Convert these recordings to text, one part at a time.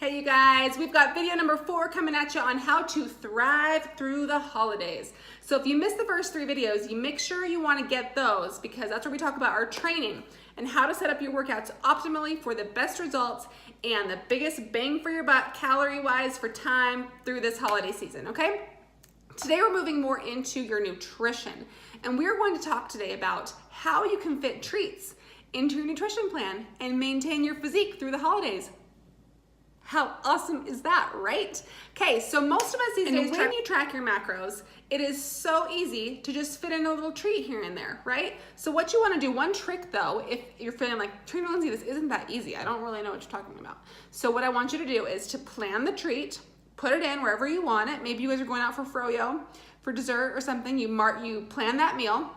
Hey you guys, we've got video number 4 coming at you on how to thrive through the holidays. So if you missed the first 3 videos, you make sure you want to get those because that's where we talk about our training and how to set up your workouts optimally for the best results and the biggest bang for your buck calorie-wise for time through this holiday season, okay? Today we're moving more into your nutrition and we're going to talk today about how you can fit treats into your nutrition plan and maintain your physique through the holidays. How awesome is that, right? Okay, so most of us these days, when you track your macros, it is so easy to just fit in a little treat here and there, right? So what you wanna do, one trick though, if you're feeling like, Trainer Lindsey, this isn't that easy, I don't really know what you're talking about. So what I want you to do is to plan the treat, put it in wherever you want it. Maybe you guys are going out for froyo, for dessert or something. You plan that meal,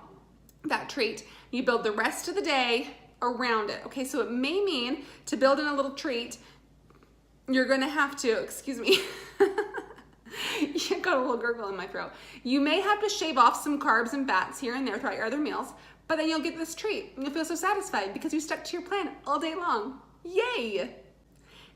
that treat, you build the rest of the day around it. Okay, so it may mean to build in a little treat, you're gonna have to, excuse me, you got a little gurgle in my throat. You may have to shave off some carbs and fats here and there throughout your other meals, but then you'll get this treat and you'll feel so satisfied because you stuck to your plan all day long. Yay!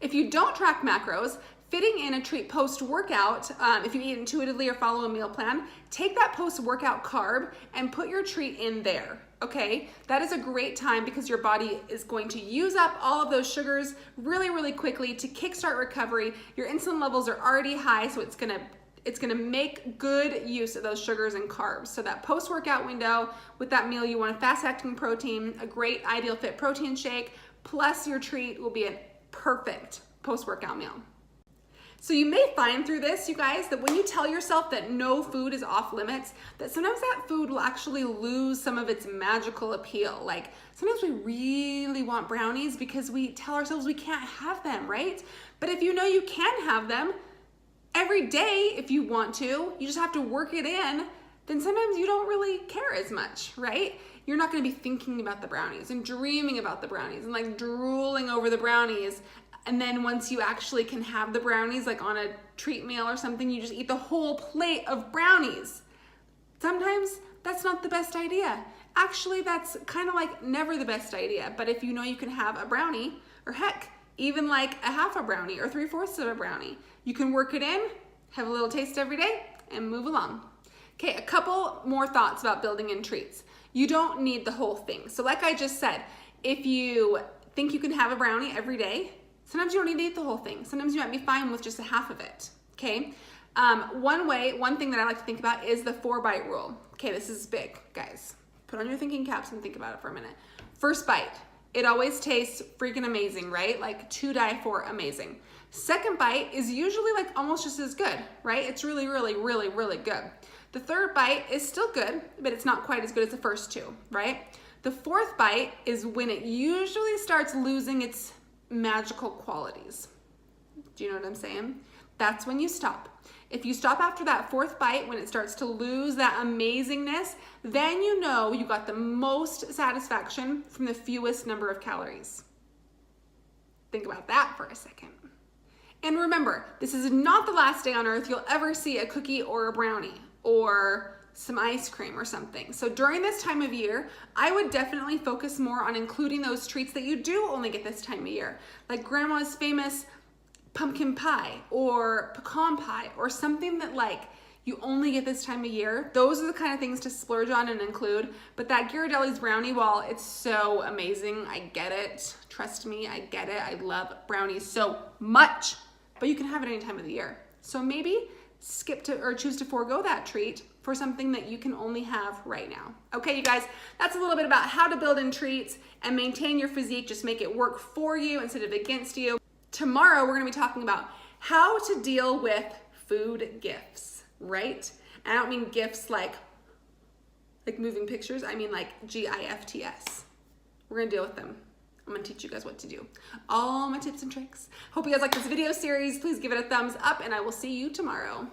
If you don't track macros, fitting in a treat post-workout, if you eat intuitively or follow a meal plan, take that post-workout carb and put your treat in there, okay? That is a great time because your body is going to use up all of those sugars really, really quickly to kickstart recovery. Your insulin levels are already high, so it's gonna make good use of those sugars and carbs. So that post-workout window with that meal, you want a fast-acting protein, a great ideal fit protein shake, plus your treat will be a perfect post-workout meal. So you may find through this, you guys, that when you tell yourself that no food is off limits, that sometimes that food will actually lose some of its magical appeal. Like sometimes we really want brownies because we tell ourselves we can't have them, right? But if you know you can have them every day if you want to, you just have to work it in, then sometimes you don't really care as much, right? You're not gonna be thinking about the brownies and dreaming about the brownies and like drooling over the brownies. And then once you actually can have the brownies, like on a treat meal or something, you just eat the whole plate of brownies. Sometimes that's not the best idea. Actually, that's kind of like never the best idea. But if you know you can have a brownie, or heck, even like a half a brownie or 3/4 of a brownie, you can work it in, have a little taste every day, and move along. Okay, a couple more thoughts about building in treats. You don't need the whole thing. So like I just said, if you think you can have a brownie every day, sometimes you don't need to eat the whole thing. Sometimes you might be fine with just a half of it, okay? One thing that I like to think about is the 4-bite rule. Okay, this is big, guys. Put on your thinking caps and think about it for a minute. First bite, it always tastes freaking amazing, right? Like to die for amazing. Second bite is usually like almost just as good, right? It's really, really, really, really good. The third bite is still good, but it's not quite as good as the first 2, right? The fourth bite is when it usually starts losing its magical qualities. Do you know what I'm saying? That's when you stop. If you stop after that 4th bite, when it starts to lose that amazingness, then you know you got the most satisfaction from the fewest number of calories. Think about that for a second. And remember, this is not the last day on earth you'll ever see a cookie or a brownie or some ice cream or something. So during this time of year, I would definitely focus more on including those treats that you do only get this time of year, like grandma's famous pumpkin pie or pecan pie or something that like you only get this time of year. Those are the kind of things to splurge on and include. But that Ghirardelli's brownie, while it's so amazing, I get it. Trust me, I get it. I love brownies so much, but you can have it any time of the year. So maybe skip to or choose to forego that treat for something that you can only have right now. Okay, you guys, that's a little bit about how to build in treats and maintain your physique. Just make it work for you instead of against you. Tomorrow, we're gonna be talking about how to deal with food gifts, right? And I don't mean gifts like moving pictures. I mean like GIFTS. We're gonna deal with them. I'm gonna teach you guys what to do. All my tips and tricks. Hope you guys like this video series. Please give it a thumbs up and I will see you tomorrow.